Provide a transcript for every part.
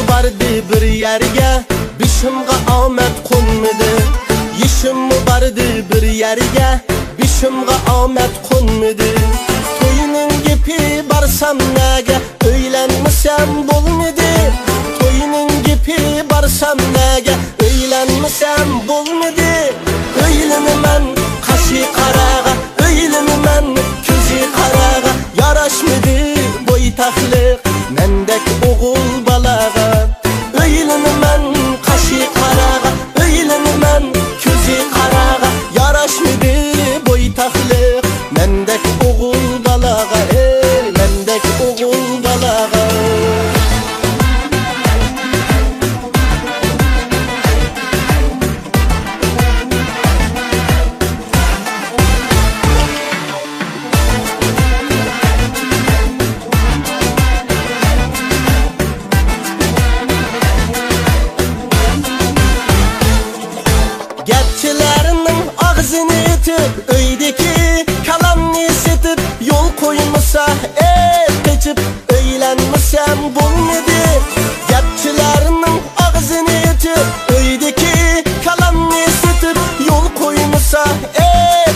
vardı bir yerge, bişimga omad qo'nmadi. Yishim vardı bir yerge, bişimga omad qo'nmadi. To'yining gipi barsam naga, o'ylanmasam bo'lmadi. To'yining gipi barsam naga, o'ylanmasam bo'lmadi. O'ylanaman qashi qaraga, o'ylanaman ko'zi qaraga, yarashmadi bo'ytaqliq mendek o'g'il balaga. O'ylanaman qashi qaraga, o'ylanaman ko'zi qaraga, yarashmadi bo'ytaqliq mendek o'g'il balaga, mendek o'g'il balaga. Gapchilarning og'zini etib, uydagi kalamni setib, yo'l qo'ymasa, qechib o'ylanmasam bo'lmadi. Gapchilarning og'zini etib, uydagi kalamni setib, yo'l qo'ymasa,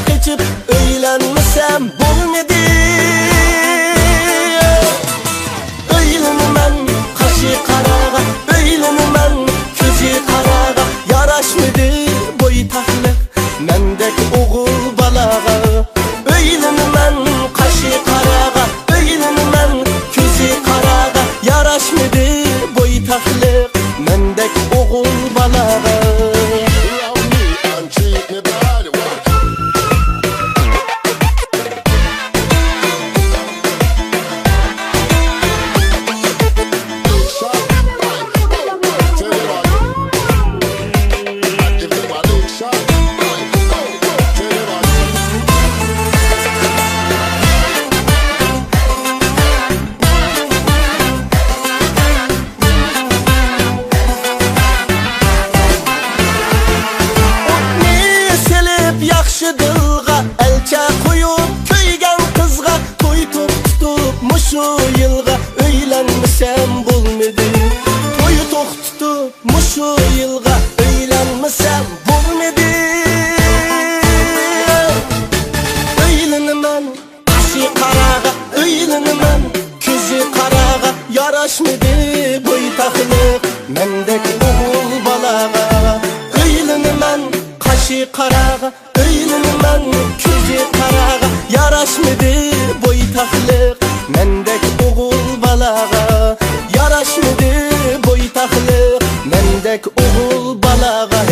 qechib o'ylanmasam bo'lmadi. O'ylanaman qashi qaraga, o'ylanaman ko'zi qaraga, yarashmadi bo'ytaqliq mendek o'g'il balaga. O'ylanaman qashi qaraga, o'ylanaman ko'zi qaraga, yarashmadi bo'ytaqliq mendek o'g'il balaga. Yaxshi dilga elcha qo'yib, kuygan qizga to'y to'xtatib, mushu yilga o'ylanmasam bo'lmadi. To'y to'xtatib, mushu yilga o'ylanmasam bo'lmadi. O'ylanaman qashi qaraga, o'ylanaman ko'zi qaraga, yarashmadi bo'ytaqliq mendek o'g'il balaga. O'ylanaman qashi qaraga, o'ylanaman ko'zi qaraga, yarashmadi bo'ytaqliq mendek o'g'il balaga. Yarashmadi bo'ytaqliq mendek o'g'il balaga,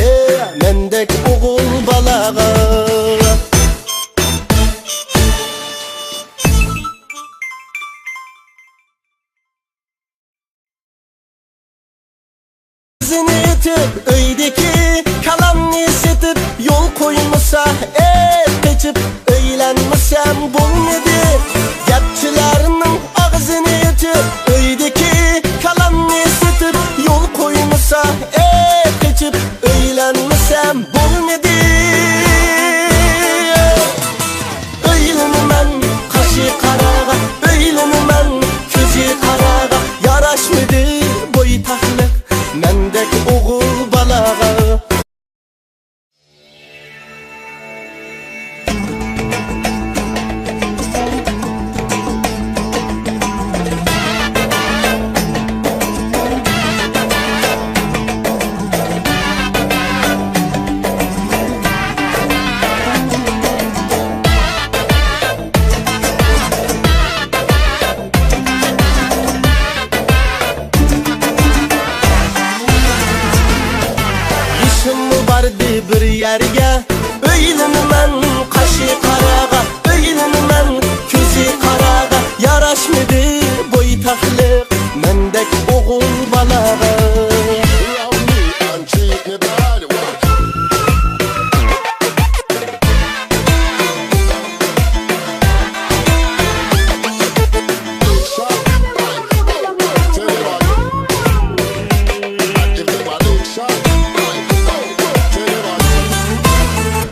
mendek o'g'il balaga. Og'zini etib, uydagi kalamni setib, yo'l qo'ymasa, qechib o'ylanmasam bo'lmadi. Gapchilarning og'zini etib, uydagi kalamni setib, yo'l qo'ymasa, qechib o'ylanmasam bo'lmadi. O'ylanaman qashi qaraga, o'ylanaman ko'zi qaraga, yarashmadi bo'ytaqliq mendek o'g'il balaga. Vardı bir yerge, o'ylanaman qashi qaraga, o'ylanaman ko'zi qaraga, yarashmadi bo'ytaqliq mendek o'g'il balaga.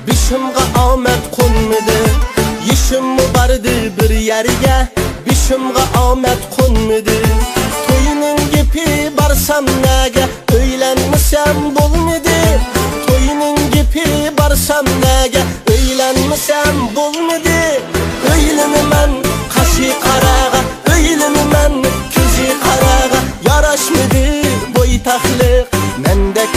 Bişimga omad qo'nmadi. Yishim vardı bir yerge, bishimga omad qo'nmadi. To'yining gipi barsa barsam nege, öylenmesem bulmadı. Toyunun gibi barsam nege, öylenmesem bulmadı. Öylenemen kaşı karağa, öylenemen közü karağa. Yaraşmadı boytaklık, mendek